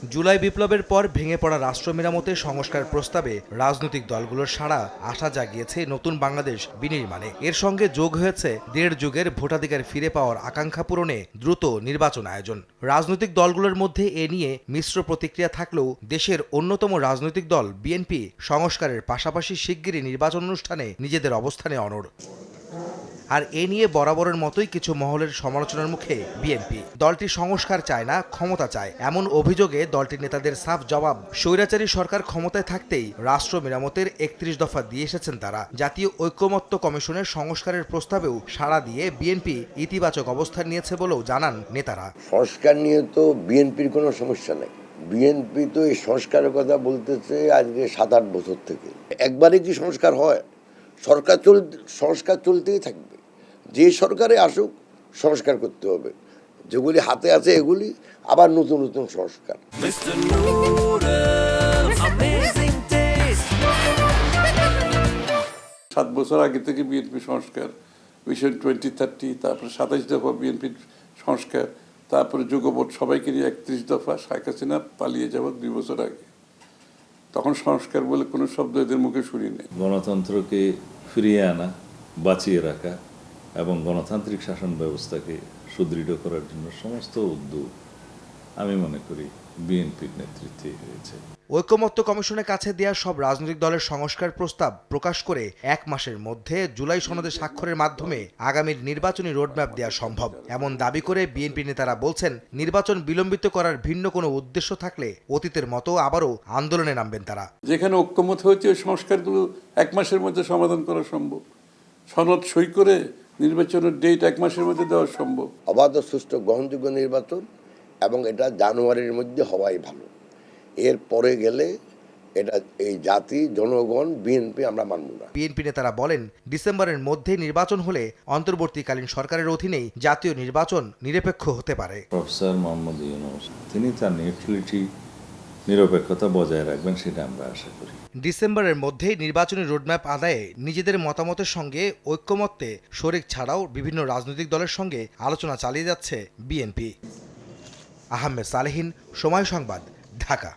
জুলাই বিপ্লবের পর ভেঙে পড়া রাষ্ট্র মেরামতের সংস্কার প্রস্তাবে রাজনৈতিক দলগুলোর সাড়া আশা জাগিয়েছে নতুন বাংলাদেশ বিনির্মাণে। এর সঙ্গে যোগ হয়েছে দেড় যুগের ভোটাধিকার ফিরে পাওয়ার আকাঙ্ক্ষা পূরণে দ্রুত নির্বাচন আয়োজন। রাজনৈতিক দলগুলোর মধ্যে এ নিয়ে মিশ্র প্রতিক্রিয়া থাকলেও দেশের অন্যতম রাজনৈতিক দল বিএনপি সংস্কারের পাশাপাশি শিগগিরই নির্বাচন অনুষ্ঠানে নিজেদের অবস্থানে অনড়। আর এ নিয়ে বরাবরের মতোই কিছু মহলের সমালোচনার মুখে বিএনপি। দলটি সংস্কার চায় না, ক্ষমতা চায়, এমন অভিযোগে দলটির নেতাদের সাফ জবাব, স্বৈরাচারী সরকার ক্ষমতায় থাকতেই রাষ্ট্র মেরামতের ৩১ দফা দিয়ে এসেছেন তারা। জাতীয় ঐকমত্য কমিশনের সংস্কারের প্রস্তাবেও সাড়া দিয়ে বিএনপি ইতিবাচক অবস্থান নিয়েছে বলেও জানান নেতারা। সংস্কার নিয়ে তো বিএনপির কোনো সমস্যা নেই। বিএনপি তো এই সংস্কারের কথা বলতেছে আজকে ৭-৮ বছর থেকে। একবারে কি সংস্কার হয়? সংস্কার চলতেই থাকবে। যে সরকারে আসুক সংস্কার করতে হবে, যেগুলি হাতে আছে এগুলি, আবার নতুন নতুন সংস্কার। ৭ বছর আগে থেকে বিএনপি সংস্কার, ভিশন 2030, তারপরে ২৭ দফা বিএনপির সংস্কার, তারপরে যুগপৎ সবাইকে নিয়ে ৩১ দফা। শেখ হাসিনা পালিয়ে যাওয়ার ২ বছর আগে, তখন সংস্কার বলে কোনো শব্দ এদের মুখে শুনি নেই। গণতন্ত্রকে ফিরিয়ে আনা, বাঁচিয়ে রাখা এবং গণতান্ত্রিক শাসন ব্যবস্থাকে সুদৃঢ় করার জন্য সমস্ত উদ্যোগ আমি মনে করি বিএনপির নেতৃত্বে হয়েছে। ঐকমত্য কমিশনের কাছে দেওয়া সব রাজনৈতিক দলের সংস্কার প্রস্তাব প্রকাশ করে ১ মাসের মধ্যে জুলাই সনদে স্বাক্ষরের মাধ্যমে আগামীর নির্বাচনী রোডম্যাপ দেওয়া সম্ভব, এমন দাবি করে বিএনপি নেতারা বলছেন, নির্বাচন বিলম্বিত করার ভিন্ন কোনো উদ্দেশ্য থাকলে অতীতের মতো আবারও আন্দোলনে নামবেন তারা। যেখানে ঐকমত্য হয়েছে ওই সংস্কারগুলো ১ মাসের মধ্যে সমাধান করা সম্ভব। সনদ সই করে নির্বাচনের ডেট ১ মাসের মধ্যে দেওয়া সম্ভব। অবাধ, সুষ্ঠু, গ্রহণযোগ্য নির্বাচন, এবং এটা জানুয়ারির মধ্যে হওয়াই ভালো। এর পরে গেলে এটা এই জাতি, জনগণ, বিএনপি আমরা মানব না। বিএনপি নেতারা বলেন, ডিসেম্বরের মধ্যে নির্বাচন হলে অন্তর্বর্তীকালীন সরকারের অধীনেই জাতীয় নির্বাচন নিরপেক্ষ হতে পারে। প্রফেসর মোহাম্মদ ইউনূস তিনি তার নিউট্রালিটি, নিরপেক্ষতা বজায় রাখবেন, সেটা আমরা আশা করি। ডিসেম্বরের মধ্যেই নির্বাচনী রোডম্যাপ আদায়ে নিজেদের মতামতের সঙ্গে ঐক্যমত্যে শরিক ছাড়াও বিভিন্ন রাজনৈতিক দলের সঙ্গে আলোচনা চালিয়ে যাচ্ছে বিএনপি। আহমেদ সালেহীন, সময় সংবাদ, ঢাকা।